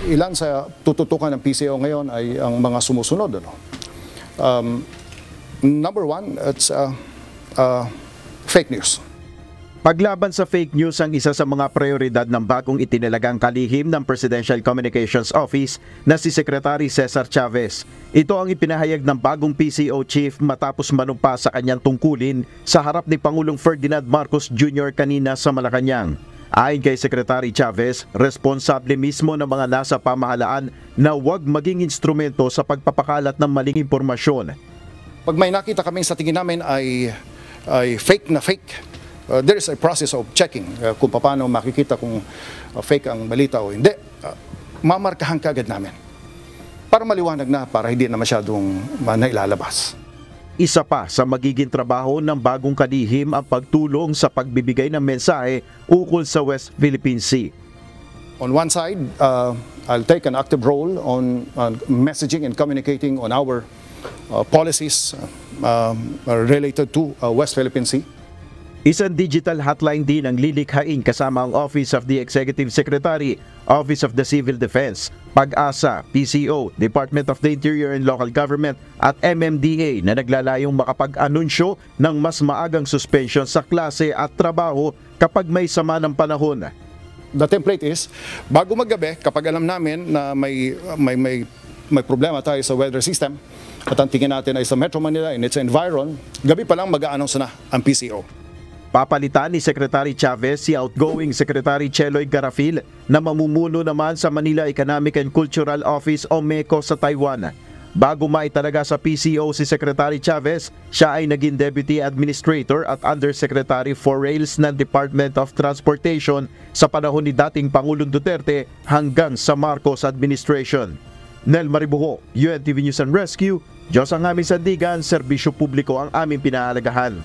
ilan sa tututukan ng PCO ngayon ay ang mga sumusunod. Number one, it's fake news. Paglaban sa fake news ang isa sa mga prioridad ng bagong itinalagang kalihim ng Presidential Communications Office na si Secretary Cesar Chavez. Ito ang ipinahayag ng bagong PCO chief matapos manumpa sa kanyang tungkulin sa harap ni Pangulong Ferdinand Marcos Jr. kanina sa Malacanang. Ayon kay Secretary Chavez, responsable mismo ng mga nasa pamahalaan na huwag maging instrumento sa pagpapakalat ng maling impormasyon. Pag may nakita kami sa tingin namin ay fake na fake, there is a process of checking kung paano makikita kung fake ang balita o hindi. Mamarkahan kaagad namin para maliwanag na, para hindi na masyadong nailalabas. Isa pa sa magiging trabaho ng bagong kalihim ang pagtulong sa pagbibigay ng mensahe ukol sa West Philippine Sea. On one side, I'll take an active role on messaging and communicating on our policies related to West Philippine Sea. Isang digital hotline din ang lilikhain kasama ang Office of the Executive Secretary, Office of the Civil Defense, Pag-asa, PCO, Department of the Interior and Local Government at MMDA na naglalayong makapag-anunsyo ng mas maagang suspension sa klase at trabaho kapag may sama ng panahon. The template is, bago maggabi, kapag alam namin na may problema tayo sa weather system at ang tingin natin ay sa Metro Manila and its environ, gabi pa lang mag-a-announce na ang PCO. Papalitan ni Secretary Chavez si outgoing Secretary Cheloy Garafil na mamumuno naman sa Manila Economic and Cultural Office o MECO sa Taiwan. Bago maitalaga sa PCO si Secretary Chavez, siya ay naging Deputy Administrator at Undersecretary for Rails ng Department of Transportation sa panahon ni dating Pangulong Duterte hanggang sa Marcos Administration. Nel Maribuho, UNTV News and Rescue. Diyos ang aming sandigan, serbisyo publiko ang aming pinahalagahan.